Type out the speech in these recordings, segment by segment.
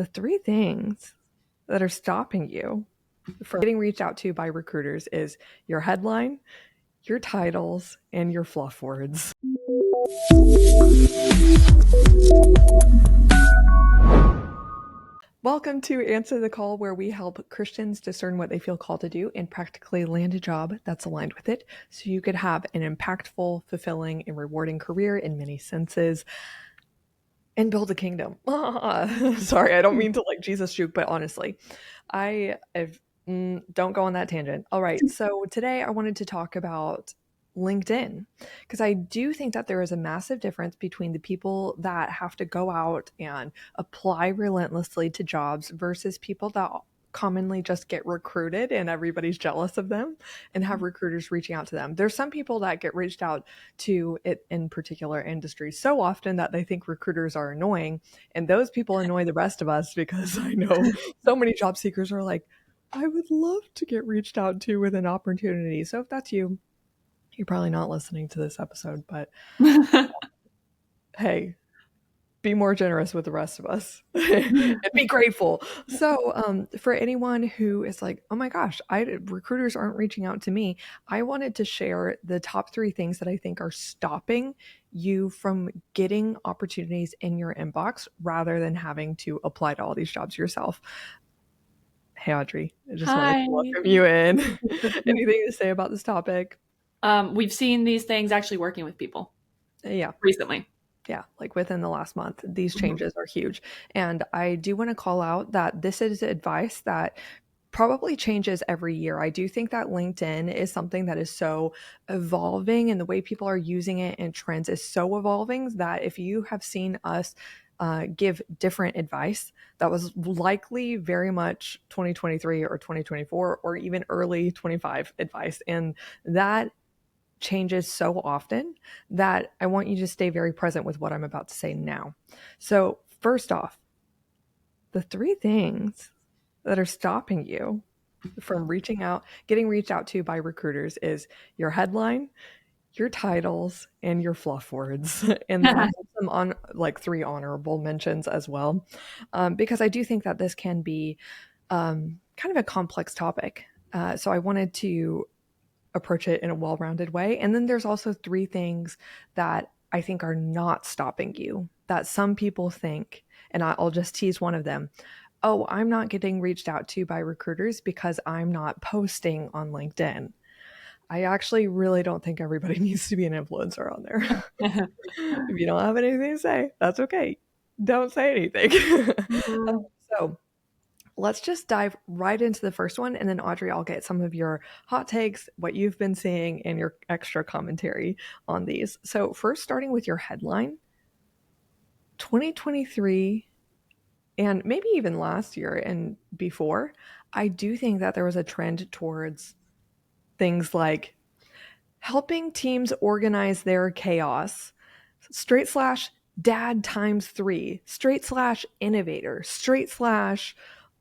The three things that are stopping you from getting reached out to by recruiters is your headline, your titles, and your fluff words. Welcome to Answer the Call, where we help Christians discern what they feel called to do and practically land a job that's aligned with it, so you could have an impactful, fulfilling, and rewarding career in many senses and build a kingdom. Sorry, I don't mean to like Jesus juke, but honestly, don't go on that tangent. All right, so today I wanted to talk about LinkedIn, because I do think that there is a massive difference between the people that have to go out and apply relentlessly to jobs versus people that commonly just get recruited and everybody's jealous of them and have recruiters reaching out to them. There's some people that get reached out to it in particular industries so often that they think recruiters are annoying, and those people annoy the rest of us, because I know so many job seekers are like, I would love to get reached out to with an opportunity. So if that's you, you're probably not listening to this episode, but hey, be more generous with the rest of us and be grateful. So for anyone who is like, oh my gosh, recruiters aren't reaching out to me, I wanted to share the top 3 things that I think are stopping you from getting opportunities in your inbox rather than having to apply to all these jobs yourself. Hey, Audrey, I just wanted to welcome you in. Anything to say about this topic? We've seen these things actually working with people. Yeah. Recently. Yeah, like within the last month, these changes are huge. And I do want to call out that this is advice that probably changes every year. I do think that LinkedIn is something that is so evolving, and the way people are using it and trends is so evolving that if you have seen us give different advice, that was likely very much 2023 or 2024 or even early 25 advice. And that changes so often that I want you to stay very present with what I'm about to say now. So first off, the 3 things that are stopping you from getting reached out to by recruiters is your headline, your titles, and your fluff words. And then I have some on like 3 honorable mentions as well, because I do think that this can be kind of a complex topic. So I wanted to approach it in a well-rounded way. And then there's also 3 things that I think are not stopping you, that some people think, and I'll just tease one of them. Oh, I'm not getting reached out to by recruiters because I'm not posting on LinkedIn. I actually really don't think everybody needs to be an influencer on there. If you don't have anything to say, that's okay. Don't say anything. So let's just dive right into the first one. And then Audrey, I'll get some of your hot takes, what you've been seeing, and your extra commentary on these. So first, starting with your headline, 2023, and maybe even last year and before, I do think that there was a trend towards things like helping teams organize their chaos, / dad times 3, / innovator, /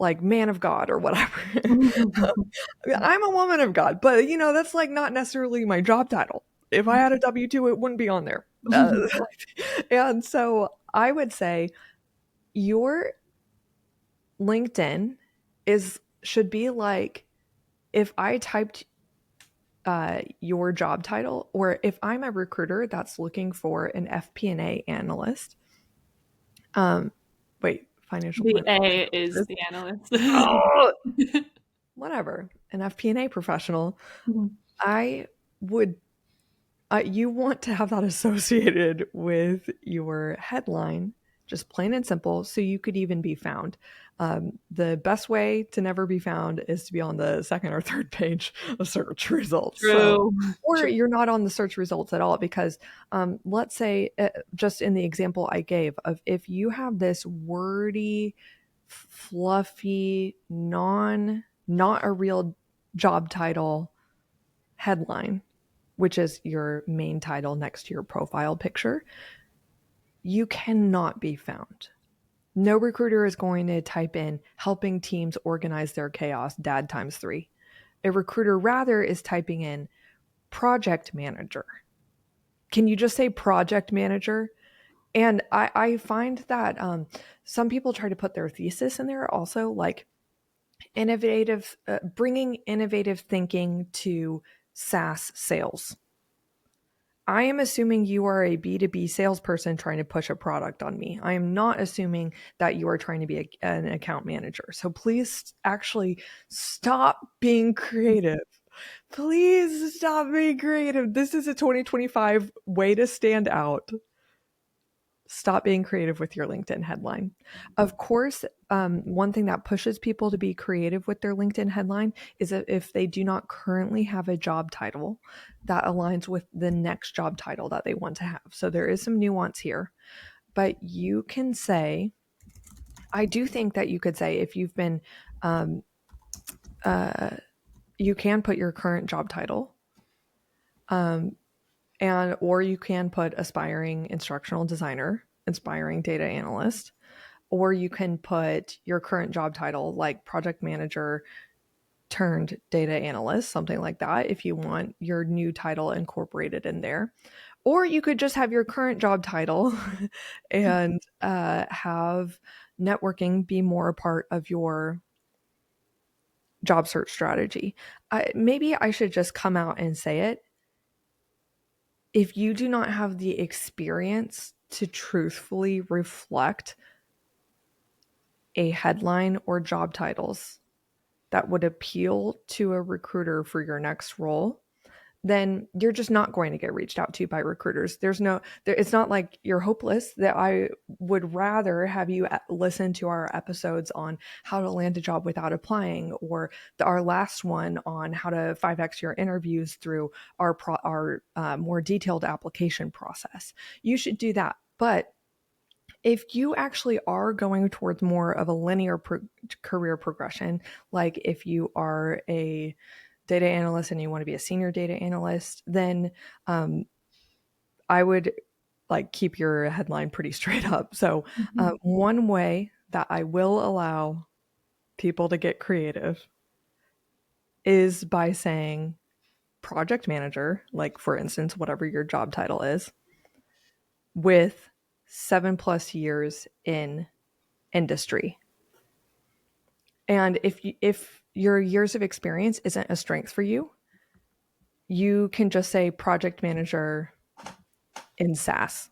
like man of God or whatever. I'm a woman of God, but that's like not necessarily my job title. If I had a W-2, it wouldn't be on there. And so I would say your LinkedIn should be like, if I typed your job title, or if I'm a recruiter that's looking for an FP&A analyst, financial. The A is the analyst. Whatever, an FP&A professional. I would. You want to have that associated with your headline, just plain and simple, so you could even be found. The best way to never be found is to be on the 2nd or 3rd page of search results. True. Or you're not on the search results at all, because let's say, just in the example I gave of, if you have this wordy, fluffy, not a real job title headline, which is your main title next to your profile picture, you cannot be found. No recruiter is going to type in helping teams organize their chaos, dad times 3. A recruiter rather is typing in project manager. Can you just say project manager? And I find that some people try to put their thesis in there also, like innovative, bringing innovative thinking to SaaS sales. I am assuming you are a B2B salesperson trying to push a product on me. I am not assuming that you are trying to be an account manager. So please actually stop being creative. Please stop being creative. This is a 2025 way to stand out. Stop being creative with your LinkedIn headline. Of course, one thing that pushes people to be creative with their LinkedIn headline is that if they do not currently have a job title that aligns with the next job title that they want to have. So there is some nuance here, but you can say, I do think that you could say if you've been, um, you can put your current job title, um, and or you can put aspiring instructional designer, aspiring data analyst, or you can put your current job title like project manager turned data analyst, something like that, if you want your new title incorporated in there. Or you could just have your current job title and have networking be more a part of your job search strategy. Maybe I should just come out and say it. If you do not have the experience to truthfully reflect a headline or job titles that would appeal to a recruiter for your next role, then you're just not going to get reached out to by recruiters. It's not like you're hopeless. That I would rather have you listen to our episodes on how to land a job without applying, or our last one on how to 5x your interviews through our more detailed application process. You should do that. But if you actually are going towards more of a linear career progression, like if you are a data analyst and you want to be a senior data analyst, then I would like keep your headline pretty straight up. So one way that I will allow people to get creative is by saying project manager, like for instance, whatever your job title is, with 7+ years in industry. And if your years of experience isn't a strength for you, you can just say project manager in SaaS.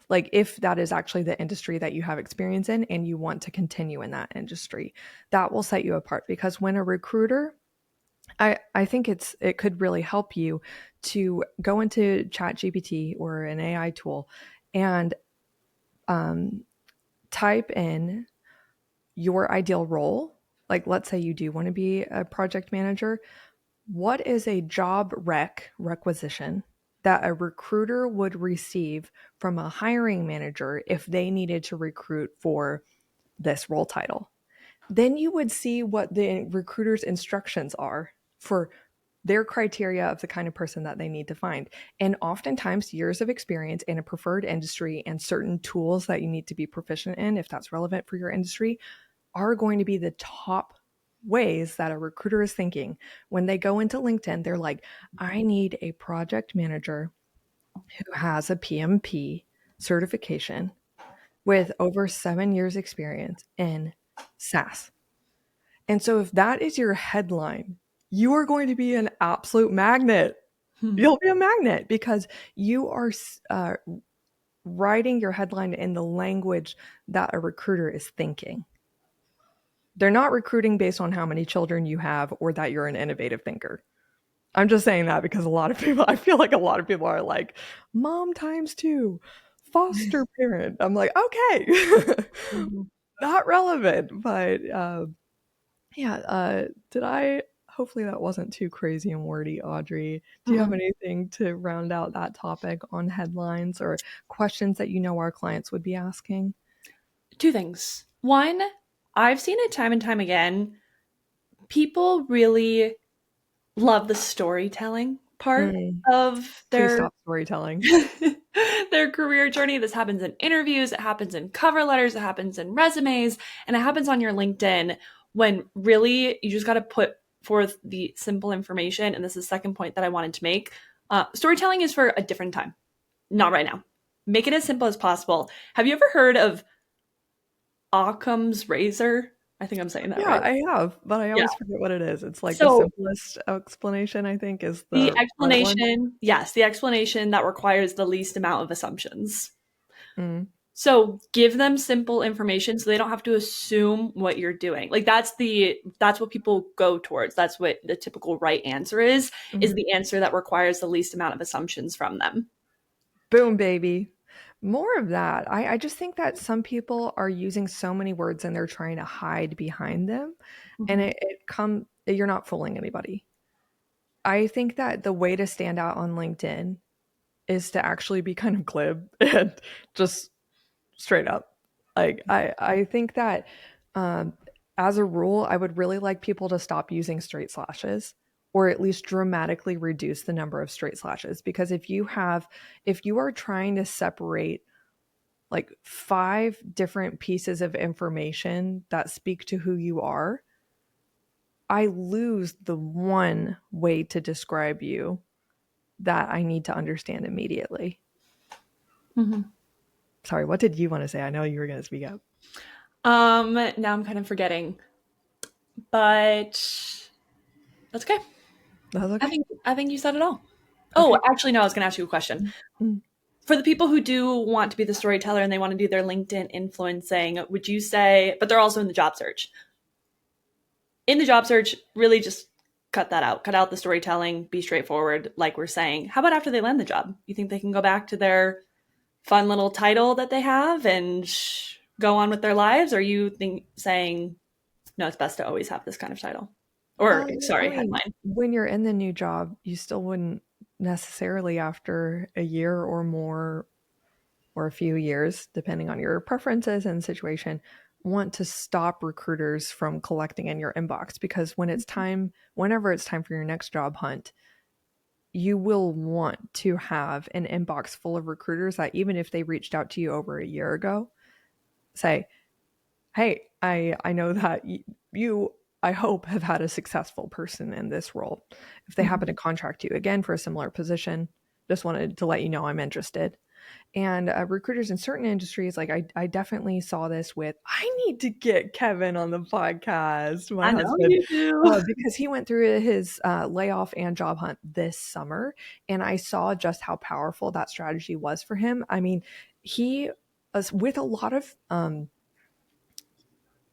Like if that is actually the industry that you have experience in and you want to continue in that industry, that will set you apart. Because when a recruiter, I think it could really help you to go into ChatGPT or an AI tool and type in your ideal role. Like let's say you do want to be a project manager. What is a job requisition that a recruiter would receive from a hiring manager if they needed to recruit for this role title? Then you would see what the recruiter's instructions are for their criteria of the kind of person that they need to find. And oftentimes, years of experience in a preferred industry and certain tools that you need to be proficient in, if that's relevant for your industry, are going to be the top ways that a recruiter is thinking. When they go into LinkedIn, they're like, I need a project manager who has a PMP certification with over 7 years experience in SaaS. And so if that is your headline, you are going to be an absolute magnet. You'll be a magnet because you are writing your headline in the language that a recruiter is thinking. They're not recruiting based on how many children you have or that you're an innovative thinker. I'm just saying that because I feel like a lot of people are like, mom times two, foster parent. I'm like, okay, not relevant. But hopefully that wasn't too crazy and wordy, Audrey. Do you have anything to round out that topic on headlines or questions that you know our clients would be asking? Two things. One, I've seen it time and time again. People really love the storytelling part of Please their stop storytelling. their career journey. This happens in interviews, it happens in cover letters, it happens in resumes, and it happens on your LinkedIn when really you just got to put forth the simple information. And this is the second point that I wanted to make. Storytelling is for a different time, not right now. make it as simple as possible. Have you ever heard of Occam's razor? I think I'm saying that Yeah, right. I have, but I Yeah. always forget what it is. It's like the So simplest explanation, I think, is the the right one. explanation, yes, the explanation that requires the least amount of assumptions. Mm, So give them simple information so they don't have to assume what you're doing. Like that's what people go towards. That's what the typical right answer is mhm. the answer that requires the least amount of assumptions from them. Boom, baby. More of that. I just think that some people are using so many words and they're trying to hide behind them. And Mhm. you're not fooling anybody. I think that the way to stand out on LinkedIn is to actually be kind of glib and just straight up. Like I think that um, as a rule, I would really like people to stop using straight slashes or at least dramatically reduce the number of straight slashes because if you are trying to separate like 5 different pieces of information that speak to who you are, I lose the one way to describe you that I need to understand immediately. Mhm. Sorry, what did you want to say? I know you were going to speak up. Now I'm kind of forgetting, but that's okay. That's okay. I think you said it all. Oh, Okay. actually, no. I was going to ask you a question. Mm. For the people who do want to be the storyteller and they want to do their LinkedIn influencing, would you say? But they're also in the job search. In the job search, really just cut that out. Cut out the storytelling. Be straightforward, like we're saying. How about after they land the job? You think they can go back to their fun little title that they have and go on with their lives? Or are you saying no? It's best to always have this kind of title, or I sorry, mean, headline. when you're in the new job, you still wouldn't necessarily after a year or more or a few years, depending on your preferences and situation, want to stop recruiters from collecting in your inbox because whenever it's time for your next job hunt, you will want to have an inbox full of recruiters that even if they reached out to you over a year ago, say, hey, I know that you I hope have had a successful person in this role. If they happen to Mhm. contract you again for a similar position, just wanted to let you know I'm interested. And recruiters in certain industries, like I definitely saw this with, I need to get Kevin on the podcast, my I know husband, you do. because he went through his layoff and job hunt this summer. And I saw just how powerful that strategy was for him. I mean, he, with a lot of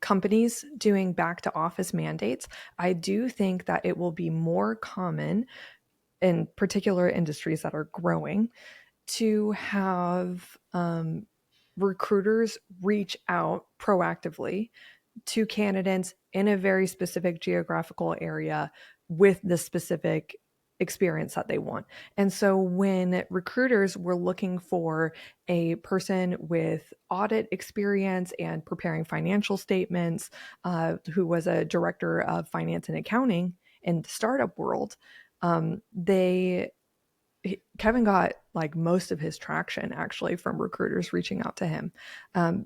companies doing back to office mandates, I do think that it will be more common in particular industries that are growing to have recruiters reach out proactively to candidates in a very specific geographical area with the specific experience that they want. And so when recruiters were looking for a person with audit experience and preparing financial statements, who was a director of finance and accounting in the startup world, they Kevin got like most of his traction actually from recruiters reaching out to him.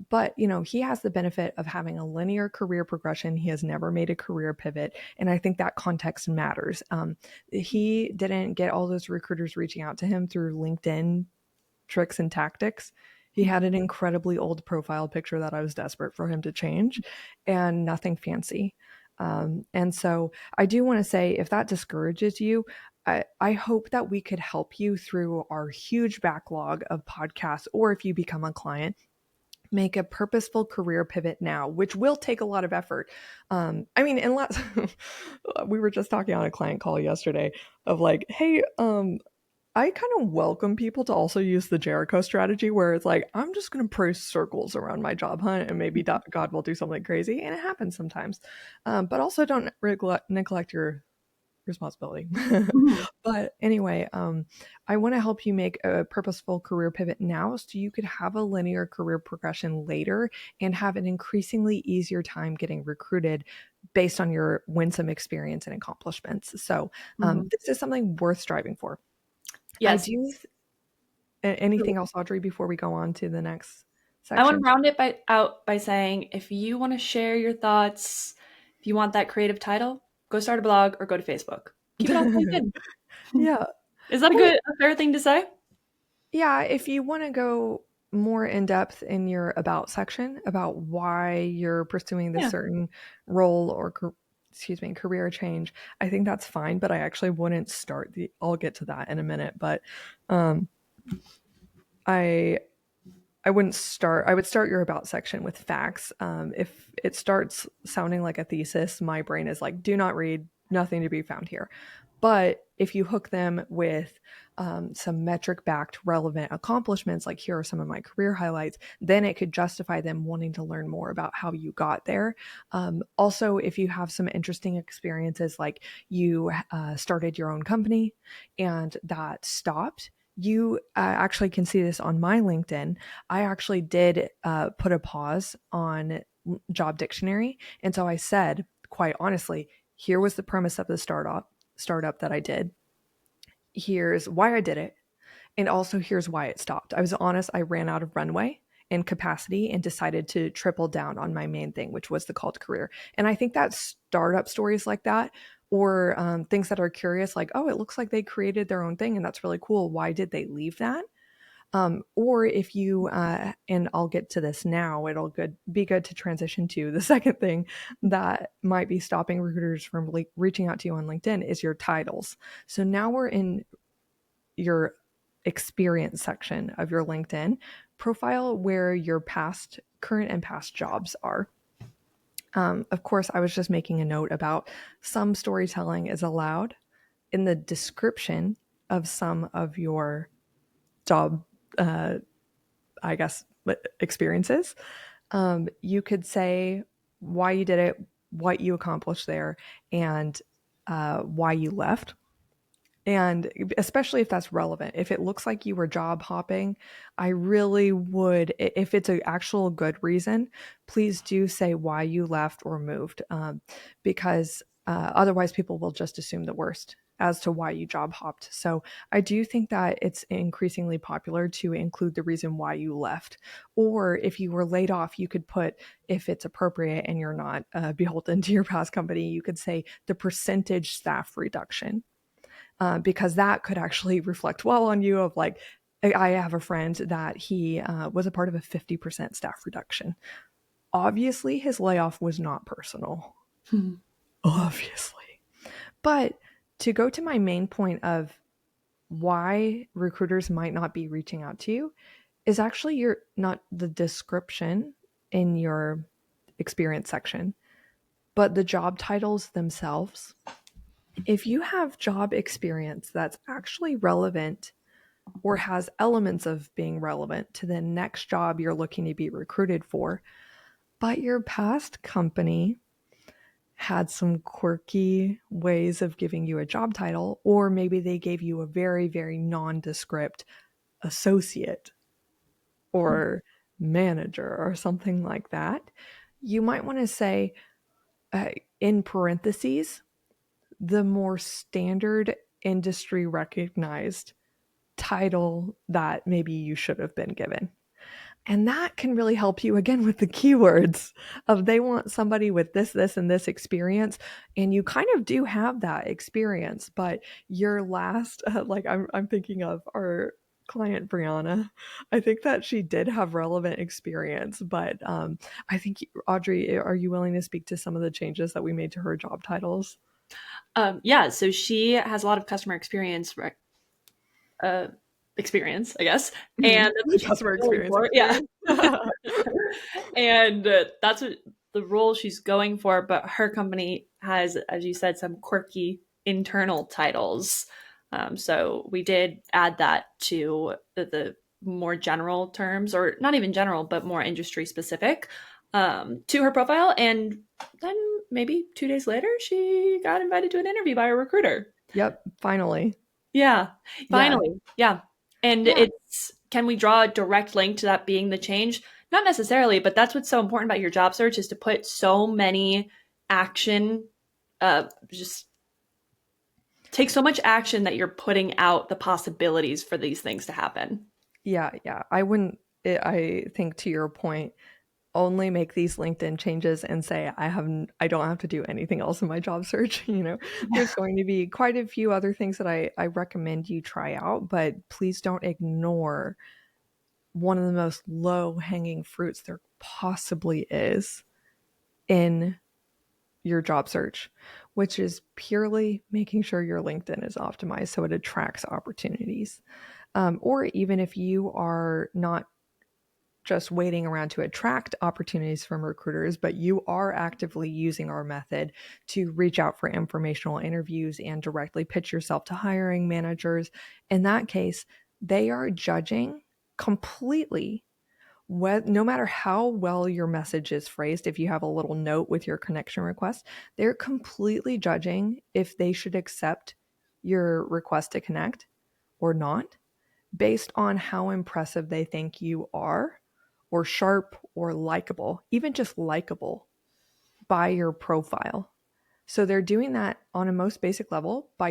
But, he has the benefit of having a linear career progression. He has never made a career pivot. And I think that context matters. He didn't get all those recruiters reaching out to him through LinkedIn tricks and tactics. He had an incredibly old profile picture that I was desperate for him to change and nothing fancy. And so I do want to say if that discourages you, I hope that we could help you through our huge backlog of podcasts, or if you become a client, make a purposeful career pivot now, which will take a lot of effort. I mean, unless we were just talking on a client call yesterday of like, hey, I kind of welcome people to also use the Jericho strategy where it's like, I'm just going to praise circles around my job hunt and maybe God will do something crazy. And it happens sometimes. But also don't neglect your responsibility. Mhm. But anyway, I want to help you make a purposeful career pivot now so you could have a linear career progression later and have an increasingly easier time getting recruited based on your winsome experience and accomplishments. So Mhm. this is something worth striving for. I Yes. do. Anything else, Audrey, before we go on to the next I want to section? round it out by saying if you want to share your thoughts, if you want that creative title, go start a blog or go to Facebook. Keep it on LinkedIn. Yeah. Is that Well, a fair thing to say? Yeah, if you want to go more in depth in your about section about why you're pursuing this Yeah. certain role or excuse me, career change, I think that's fine, but I actually wouldn't start the I'll get to that in a minute, but um I I wouldn't start. I would start your about section with facts. If it starts sounding like a thesis, my brain is like, do not read, nothing to be found here. But if you hook them with some metric backed relevant accomplishments, like here are some of my career highlights, then it could justify them wanting to learn more about how you got there. Also, if you have some interesting experiences, like you started your own company and that stopped, you actually can see this on my LinkedIn. I actually did put a pause on Job Dictionary. And so I said, quite honestly, here was the premise of the startup that I did. Here's why I did it. And also here's why it stopped. I was honest, I ran out of runway and capacity and decided to triple down on my main thing, which was the call to career. And I think that startup stories like that, or things that are curious, like, oh, it looks like they created their own thing and that's really cool. Why did they leave that? Or if you, and I'll get to this now, be good to transition to the second thing that might be stopping recruiters from reaching out to you on LinkedIn is your titles. So now we're in your experience section of your LinkedIn profile where your current and past jobs are. Of course, I was just making a note about some storytelling is allowed in the description of some of your job, uh, I guess, experiences. You could say why you did it, what you accomplished there, and why you left. And especially if that's relevant, if it looks like you were job hopping, I really would, if it's an actual good reason, please do say why you left or moved, because otherwise people will just assume the worst as to why you job hopped. So I do think that it's increasingly popular to include the reason why you left. Or if you were laid off, you could put, if it's appropriate and you're not beholden to your past company, you could say the percentage staff reduction, because that could actually reflect well on you of like, I have a friend that he was a part of a 50% staff reduction. Obviously, his layoff was not personal. Hmm. Obviously. But to go to my main point of why recruiters might not be reaching out to you is actually your not the description in your experience section, but the job titles themselves. If you have job experience that's actually relevant or has elements of being relevant to the next job you're looking to be recruited for, but your past company had some quirky ways of giving you a job title, or maybe they gave you a very, very nondescript associate or manager or something like that, you might want to say, uh, in parentheses, the more standard industry recognized title that maybe you should have been given. And that can really help you again with the keywords of they want somebody with this, and this experience. And you kind of do have that experience, but your last, like I'm thinking of our client Brianna. I think that she did have relevant experience, but I think Audrey, are you willing to speak to some of the changes that we made to her job titles? Yeah, so she has a lot of customer uh, experience, I guess, and Mhm. that's what she's Customer going experience for. Yeah, experience. and that's what the role she's going for. But her company has, as you said, some quirky internal titles. So we did add that to the more general terms, or not even general, but more industry specific, to her profile. And then maybe 2 days later, she got invited to an interview by a recruiter. Yep, finally. Yeah, Yeah. finally. Yeah. And Yeah. it's, can we draw a direct link to that being the change? Not necessarily, but that's what's so important about your job search is to put so many action, just take so much action that you're putting out the possibilities for these things to happen. Yeah, yeah. I wouldn't I think to your point, only make these LinkedIn changes and say I don't have to do anything else in my job search. There's going to be quite a few other things that I recommend you try out, but please don't ignore one of the most low-hanging fruits there possibly is in your job search, which is purely making sure your LinkedIn is optimized so it attracts opportunities. Or even if you are not just waiting around to attract opportunities from recruiters, but you are actively using our method to reach out for informational interviews and directly pitch yourself to hiring managers. In that case, they are judging completely no matter how well your message is phrased. If you have a little note with your connection request, they're completely judging if they should accept your request to connect or not based on how impressive they think you are, or sharp, or likable, even just likable by your profile. So they're doing that on a most basic level by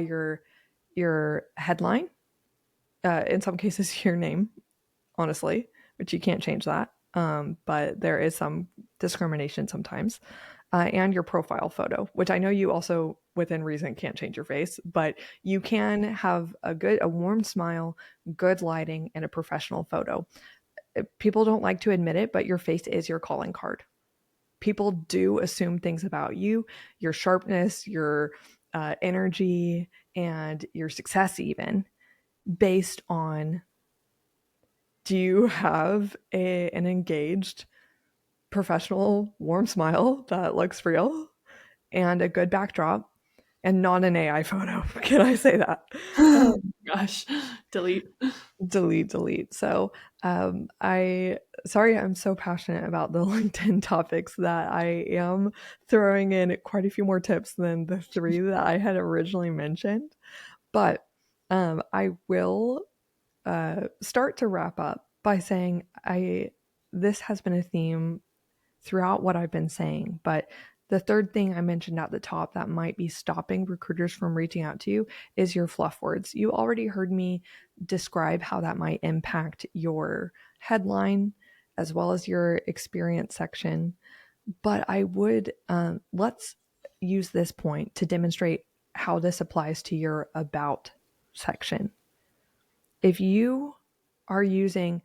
your headline, in some cases your name, honestly, which you can't change that. But there is some discrimination sometimes, and your profile photo, which I know you also, within reason, can't change your face, but you can have a warm smile, good lighting, and a professional photo. People don't like to admit it, but your face is your calling card. People do assume things about you, your sharpness, your energy, and your success, even based on, do you have an engaged, professional, warm smile that looks real and a good backdrop and not an AI photo? Can I say that? Gosh, delete. Delete. So, I'm so passionate about the LinkedIn topics that I am throwing in quite a few more tips than the three that I had originally mentioned. But I will start to wrap up by saying this has been a theme throughout what I've been saying, but the third thing I mentioned at the top that might be stopping recruiters from reaching out to you is your fluff words. You already heard me describe how that might impact your headline as well as your experience section. But I would, let's use this point to demonstrate how this applies to your about section. If you are using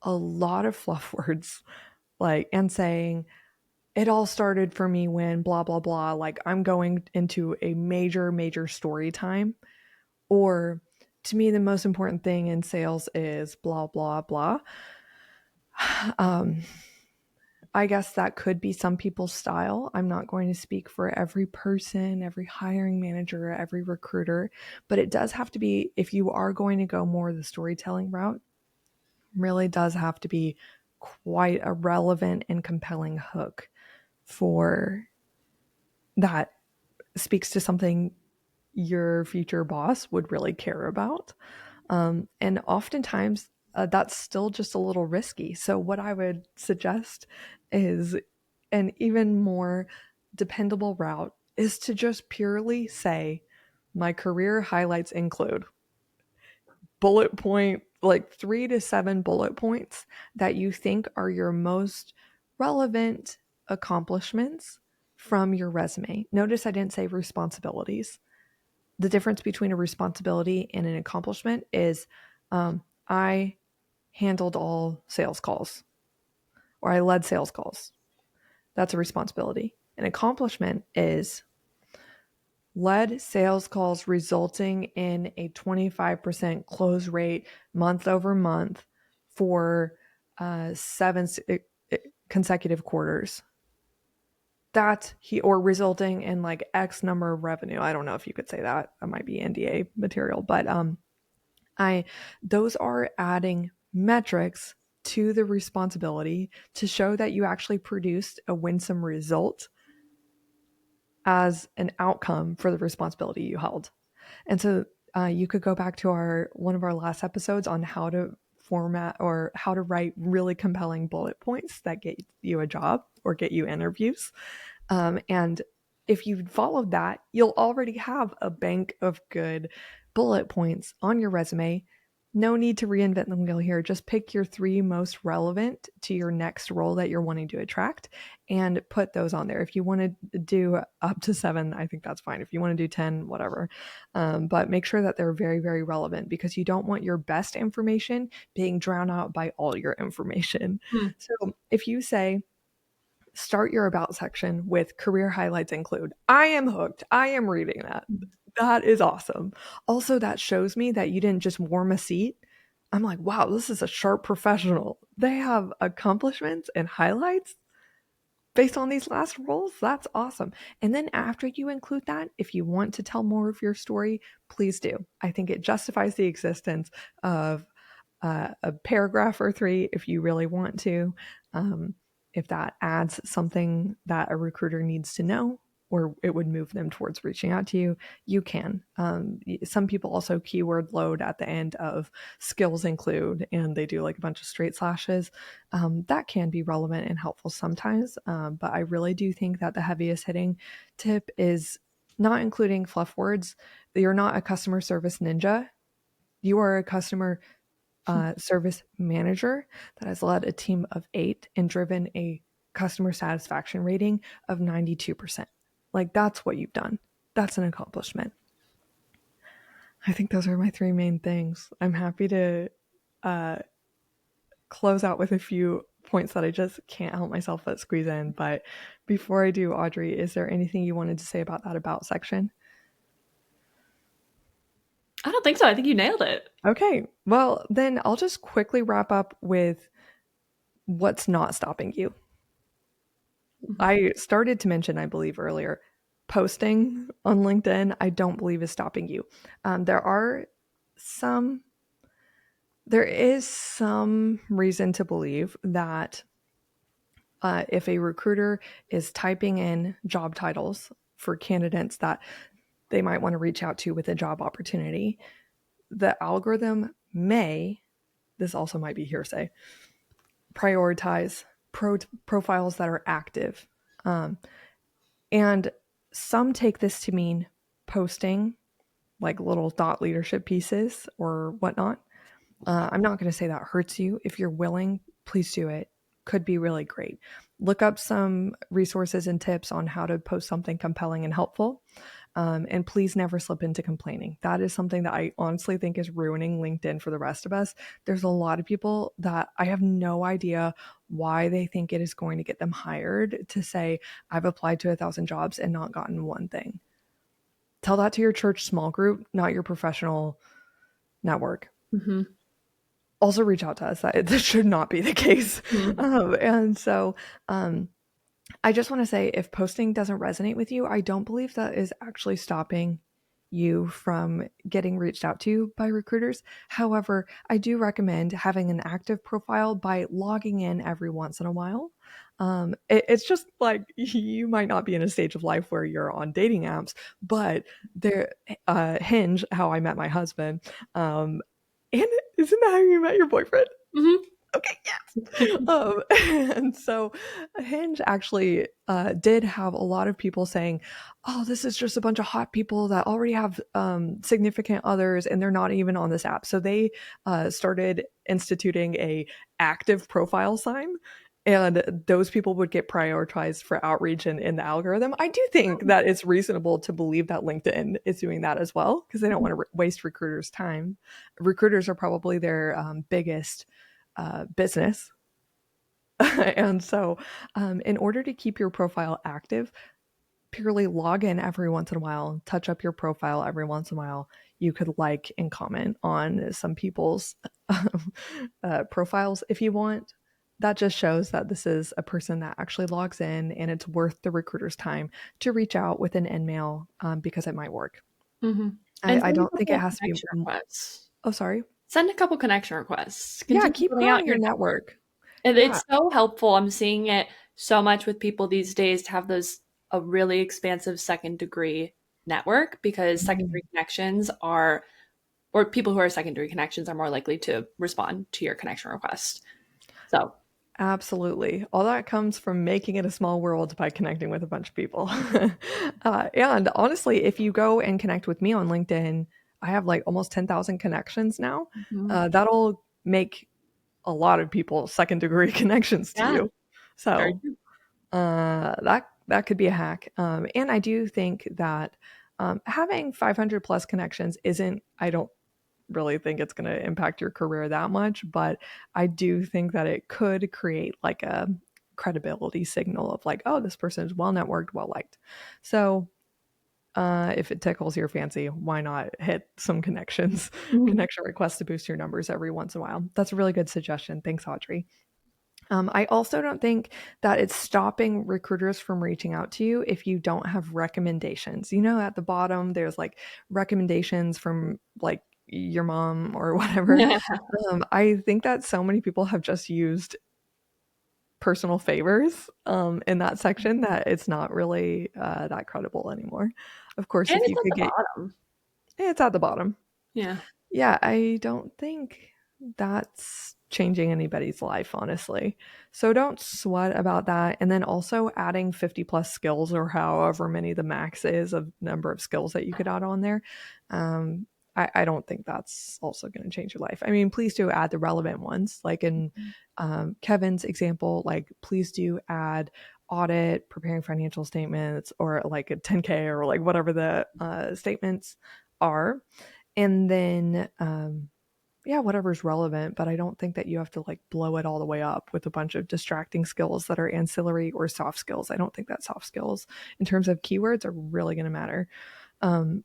a lot of fluff words, and saying, it all started for me when blah, blah, blah, like I'm going into a major story time, or to me, the most important thing in sales is blah, blah, blah. Um, I guess that could be some people's style. I'm not going to speak for every person, every hiring manager, every recruiter, but it does have to be, if you are going to go more the storytelling route, really does have to be quite a relevant and compelling hook for that speaks to something your future boss would really care about. And oftentimes that's still just a little risky. So, what I would suggest is an even more dependable route is to just purely say, my career highlights include bullet point, like 3 to 7 bullet points that you think are your most relevant accomplishments from your resume. Notice I didn't say responsibilities. The difference between a responsibility and an accomplishment is I handled all sales calls, or I led sales calls. That's a responsibility. An accomplishment is led sales calls resulting in a 25% close rate month over month for 7 consecutive quarters. Or resulting in like X number of revenue. I don't know if you could say that. That might be NDA material, but those are adding metrics to the responsibility to show that you actually produced a winsome result as an outcome for the responsibility you held. And so you could go back to one of our last episodes on how to format or how to write really compelling bullet points that get you a job or get you interviews. And if you followed that, you'll already have a bank of good bullet points on your resume No need to reinvent the wheel here. Just pick your 3 most relevant to your next role that you're wanting to attract and put those on there. If you want to do up to 7, I think that's fine. If you want to do 10, whatever. But make sure that they're very, very relevant, because you don't want your best information being drowned out by all your information. Hmm. So if you say, start your about section with career highlights include, I am hooked. I am reading that. That is awesome. Also, that shows me that you didn't just warm a seat. I'm like, wow, this is a sharp professional. They have accomplishments and highlights based on these last roles. That's awesome. And then after you include that, if you want to tell more of your story, please do. I think it justifies the existence of a paragraph or 3 if you really want to. If that adds something that a recruiter needs to know, or it would move them towards reaching out to you, you can. Some people also keyword load at the end of skills include, and they do like a bunch of straight slashes. That can be relevant and helpful sometimes, but I really do think that the heaviest hitting tip is not including fluff words. You're not a customer service ninja. You are a customer service manager that has led a team of 8 and driven a customer satisfaction rating of 92%. Like, that's what you've done. That's an accomplishment. I think those are my 3 main things. I'm happy to close out with a few points that I just can't help myself but squeeze in. But before I do, Audrey, is there anything you wanted to say about that about section? I don't think so. I think you nailed it. Okay, well, then I'll just quickly wrap up with what's not stopping you. I started to mention, I believe earlier, posting on LinkedIn, I don't believe is stopping you. There is some reason to believe that if a recruiter is typing in job titles for candidates that they might want to reach out to with a job opportunity, the algorithm may, this also might be hearsay, prioritize profiles that are active. And some take this to mean posting like little thought leadership pieces or whatnot. I'm not going to say that hurts you. If you're willing, please do it. Could be really great. Look up some resources and tips on how to post something compelling and helpful. And please never slip into complaining. That is something that I honestly think is ruining LinkedIn for the rest of us. There's a lot of people that I have no idea why they think it is going to get them hired to say, I've applied to 1,000 jobs and not gotten one thing. Tell that to your church small group, not your professional network. Mm-hmm. Also reach out to us. This should not be the case. And so I just want to say, if posting doesn't resonate with you, I don't believe that is actually stopping you from getting reached out to by recruiters. However, I do recommend having an active profile by logging in every once in a while. It's just like, you might not be in a stage of life where you're on dating apps, but there, Hinge, how I met my husband, and isn't that how you met your boyfriend? Mm-hmm. Okay, yes. And so Hinge actually did have a lot of people saying, oh, this is just a bunch of hot people that already have significant others and they're not even on this app. So they started instituting a active profile sign, and those people would get prioritized for outreach in the algorithm. I do think that it's reasonable to believe that LinkedIn is doing that as well, because they don't want to waste recruiters' time. Recruiters are probably their biggest business. And so in order to keep your profile active, purely log in every once in a while, touch up your profile every once in a while. You could like and comment on some people's profiles if you want. That just shows that this is a person that actually logs in, and it's worth the recruiter's time to reach out with an in-mail because it might work. Mm-hmm. I don't think it has to be. Requests. Oh, sorry. Send a couple connection requests. Yeah, keep growing your network. It's so helpful. I'm seeing it so much with people these days to have a really expansive second degree network, because secondary connections or people who are secondary connections are more likely to respond to your connection request. So absolutely. All that comes from making it a small world by connecting with a bunch of people. And honestly, if you go and connect with me on LinkedIn, I have like almost 10,000 connections now. Mm-hmm. That'll make a lot of people second degree connections to Yeah, you. very So true. that could be a hack. And I do think that having 500 plus connections isn't, I don't really think it's going to impact your career that much, but I do think that it could create like a credibility signal of like, oh, this person is well networked, well liked. So if it tickles your fancy, why not hit some connections, Mhm. connection requests to boost your numbers every once in a while? That's a really good suggestion. Thanks, Audrey. I also don't think that it's stopping recruiters from reaching out to you if you don't have recommendations. You know, at the bottom, there's like recommendations from like your mom or whatever. Yeah. I think that so many people have just used personal favors in that section that it's not really that credible anymore. Of course, And if it's you at could the get bottom. it's at the bottom. Yeah. Yeah, I don't think that's changing anybody's life, honestly. So don't sweat about that. And then also adding 50 plus skills or however many the max is of number of skills that you could add on there. Um, I don't think that's also going to change your life. I mean, please do add the relevant ones. Like in Kevin's example, like please do add audit, preparing financial statements, or like a 10K or like whatever the statements are. And then yeah, whatever's relevant, but I don't think that you have to like blow it all the way up with a bunch of distracting skills that are ancillary or soft skills. I don't think that soft skills in terms of keywords are really going to matter um,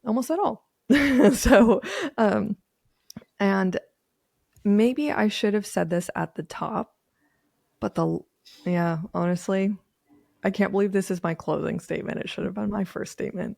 almost at all. So, um, and maybe I should have said this at the top, but yeah, honestly, I can't believe this is my closing statement. It should have been my first statement.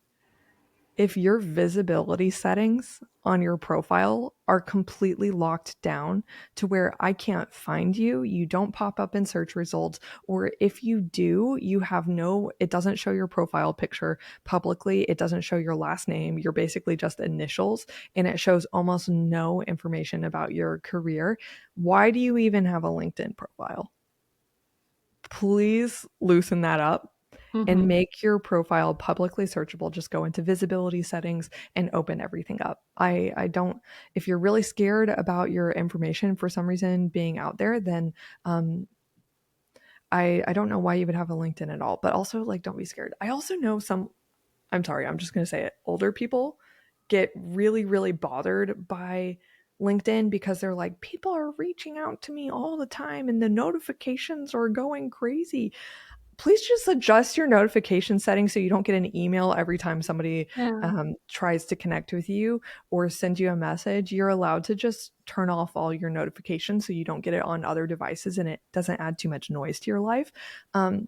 If your visibility settings on your profile are completely locked down to where I can't find you, you don't pop up in search results, or if you do, you have no, it doesn't show your profile picture publicly, it doesn't show your last name, you're basically just initials, and it shows almost no information about your career, why do you even have a LinkedIn profile? Please loosen that up Mm-hmm. and make your profile publicly searchable. Just go into visibility settings and open everything up. I don't, if you're really scared about your information for some reason being out there, then um, I don't know why you would have a LinkedIn at all. But also, like, don't be scared. I also know some, I'm sorry, I'm just going to say it, older people get really, really bothered by LinkedIn because they're like, people are reaching out to me all the time and the notifications are going crazy. Please just adjust your notification settings so you don't get an email every time somebody Yeah. tries to connect with you or send you a message. You're allowed to just turn off all your notifications so you don't get it on other devices and it doesn't add too much noise to your life. Um,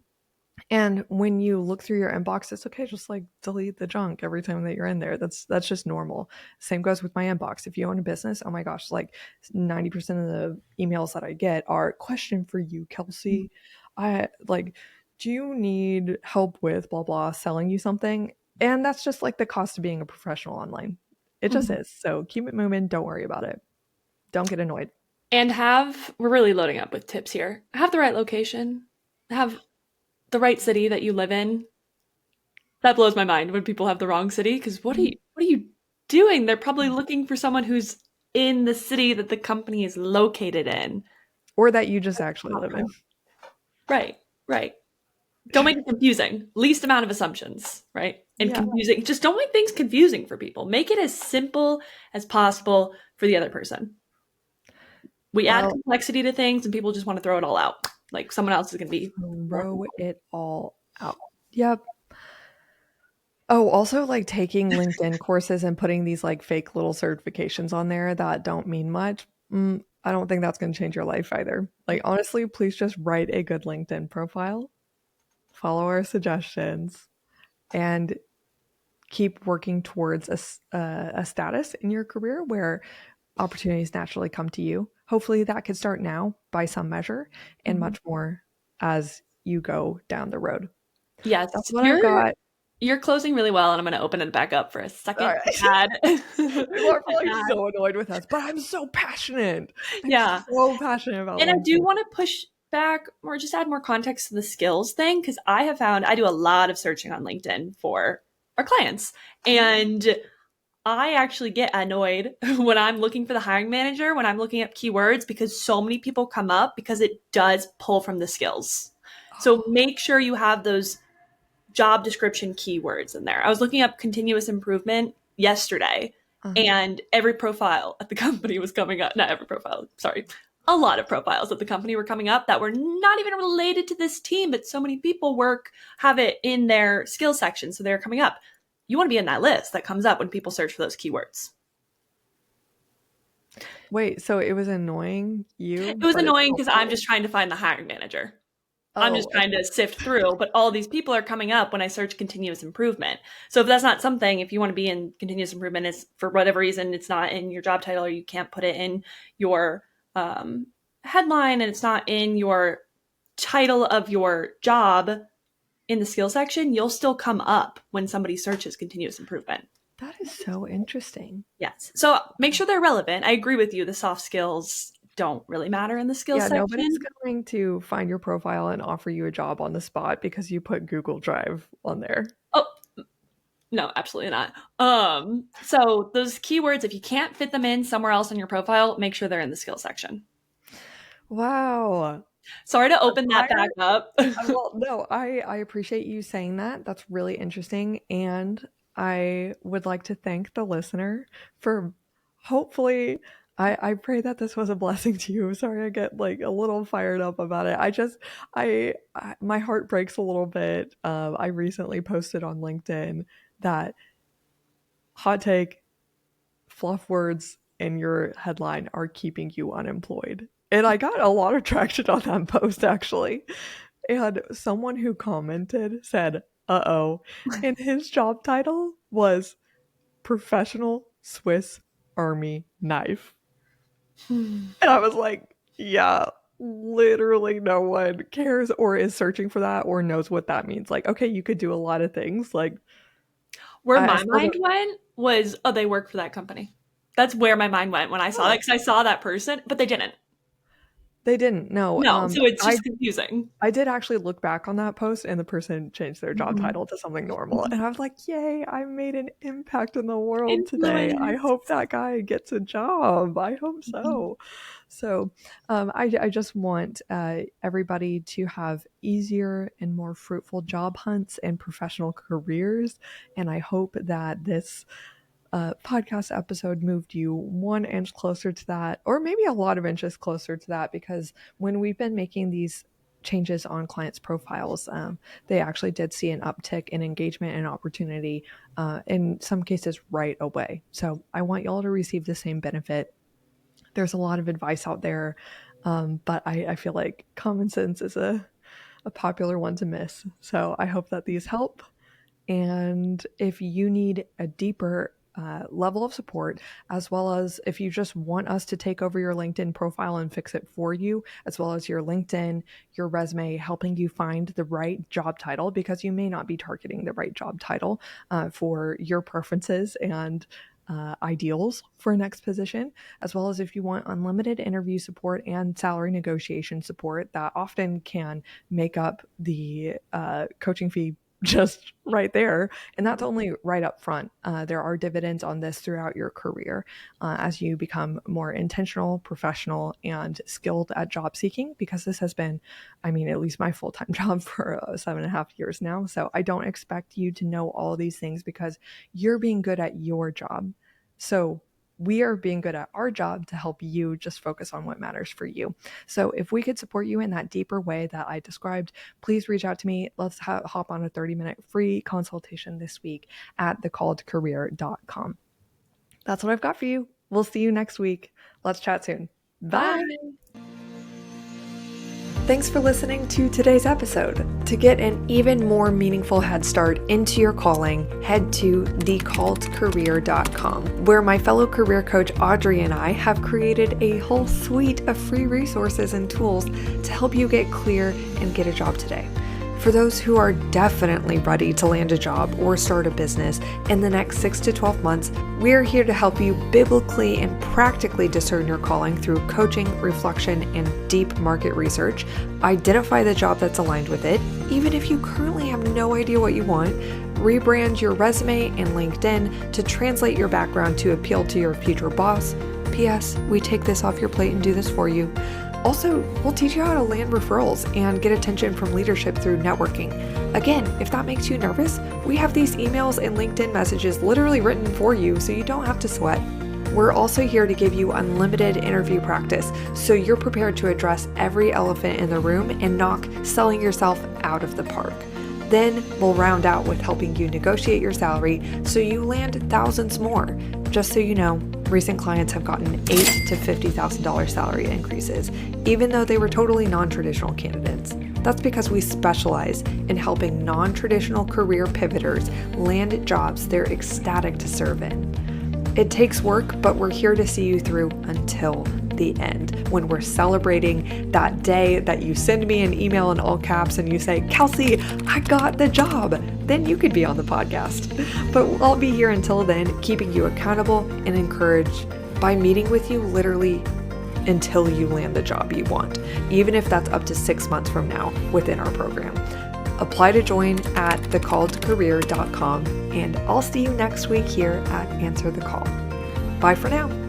and when you look through your inbox, it's okay. Just like delete the junk every time that you're in there. That's just normal. Same goes with my inbox. If you own a business, oh my gosh, like 90% of the emails that I get are question for you, Kelsey. I like, do you need help with blah blah selling you something? And that's just like the cost of being a professional online. It just Mhm. is. So keep it moving. Don't worry about it. Don't get annoyed. And we're really loading up with tips here. Have the right location, have the right city that you live in. That blows my mind when people have the wrong city because what are you doing? They're probably looking for someone who's in the city that the company is located in. Or that you just actually live in. Right, right. Don't make it confusing. Least amount of assumptions, right? And Yeah. confusing. Just don't make things confusing for people. Make it as simple as possible for the other person. We add Well, complexity to things and people just want to throw it all out. Like someone else is going to be more throw simple. it all out. Yep. Oh, also like taking LinkedIn courses and putting these like fake little certifications on there that don't mean much. I don't think that's going to change your life either. Like, honestly, please just write a good LinkedIn profile, follow our suggestions, and keep working towards a status in your career where opportunities naturally come to you. Hopefully, that could start now by some measure and Mhm. much more as you go down the road. That's Yes, what I've got. you're closing really well, and I'm going to open it back up for a All second to right. add. People are to probably add. so annoyed with us, but I'm so passionate. I'm Yeah, so passionate about and I do LinkedIn. want to push back or just add more context to the skills thing because I have found I do a lot of searching on LinkedIn for our clients, and I actually get annoyed when I'm looking for the hiring manager, when I'm looking up keywords, because so many people come up because it does pull from the skills. So make sure you have those job description keywords in there. I was looking up continuous improvement yesterday, and every profile at the company was coming up. Not every profile, sorry. A lot of profiles at the company were coming up that were not even related to this team, but so many people have it in their skills section, so they're coming up. You want to be in that list that comes up when people search for those keywords. Wait, so it was annoying you? It was annoying because I'm just trying to find the hiring manager. I'm just trying to sift through, but all these people are coming up when I search continuous improvement. So if that's not something, if you want to be in continuous improvement, is for whatever reason, it's not in your job title, or you can't put it in your headline, and it's not in your title of your job in the skill section, you'll still come up when somebody searches continuous improvement. That is so interesting. Yes. So make sure they're relevant. I agree with you. The soft skills don't really matter in the skills section. Nobody's going to find your profile and offer you a job on the spot because you put Google Drive on there. Oh, no, absolutely not. So those keywords, if you can't fit them in somewhere else in your profile, make sure they're in the skills section. Wow. Sorry to open that back up. Well, no, I appreciate you saying that. That's really interesting. And I would like to thank the listener for hopefully, I pray that this was a blessing to you. Sorry, I get like a little fired up about it. My heart breaks a little bit. I recently posted on LinkedIn that hot take, fluff words in your headline are keeping you unemployed. And I got a lot of traction on that post, actually. And someone who commented said, uh-oh. And his job title was Professional Swiss Army Knife. And I was like, yeah, literally no one cares or is searching for that or knows what that means. Like, okay, you could do a lot of things. Like, where my mind went was, oh, they work for that company. That's where my mind went when I saw it, because I saw that person, but they didn't. They didn't, no. So it's just confusing. I did actually look back on that post, and the person changed their job title to something normal. And I was like, yay, I made an impact in the world today. I hope that guy gets a job. I hope so. So I just want everybody to have easier and more fruitful job hunts and professional careers. And I hope that this podcast episode moved you 1 inch closer to that, or maybe a lot of inches closer to that, because when we've been making these changes on clients' profiles, they actually did see an uptick in engagement and opportunity, in some cases right away. So I want y'all to receive the same benefit. There's a lot of advice out there, but I feel like common sense is a popular one to miss. So I hope that these help. And if you need a deeper level of support, as well as if you just want us to take over your LinkedIn profile and fix it for you, as well as your LinkedIn, your resume, helping you find the right job title, because you may not be targeting the right job title for your preferences and ideals for a next position, as well as if you want unlimited interview support and salary negotiation support that often can make up the coaching fee just right there. And that's only right up front. There are dividends on this throughout your career as you become more intentional, professional, and skilled at job seeking, because this has been, at least my full-time job for 7.5 years now. So I don't expect you to know all of these things because you're being good at your job. So we are being good at our job to help you just focus on what matters for you. So if we could support you in that deeper way that I described, please reach out to me. Let's hop on a 30-minute free consultation this week at thecalledcareer.com. That's what I've got for you. We'll see you next week. Let's chat soon. Bye. Thanks for listening to today's episode. To get an even more meaningful head start into your calling, head to thecalledcareer.com, where my fellow career coach Audrey and I have created a whole suite of free resources and tools to help you get clear and get a job today. For those who are definitely ready to land a job or start a business in the next 6 to 12 months, we're here to help you biblically and practically discern your calling through coaching, reflection, and deep market research. Identify the job that's aligned with it. Even if you currently have no idea what you want, rebrand your resume and LinkedIn to translate your background to appeal to your future boss. P.S. We take this off your plate and do this for you. Also, we'll teach you how to land referrals and get attention from leadership through networking. Again, if that makes you nervous, we have these emails and LinkedIn messages literally written for you so you don't have to sweat. We're also here to give you unlimited interview practice so you're prepared to address every elephant in the room and knock selling yourself out of the park. Then we'll round out with helping you negotiate your salary so you land thousands more. Just so you know, recent clients have gotten $8,000 to $50,000 salary increases, even though they were totally non-traditional candidates. That's because we specialize in helping non-traditional career pivoters land jobs they're ecstatic to serve in. It takes work, but we're here to see you through until the end, when we're celebrating that day that you send me an email in all caps and you say, Kelsey, I got the job. Then you could be on the podcast. But I'll be here until then, keeping you accountable and encouraged by meeting with you literally until you land the job you want, even if that's up to 6 months from now within our program. Apply to join at thecalledcareer.com, and I'll see you next week here at Answer the Call. Bye for now.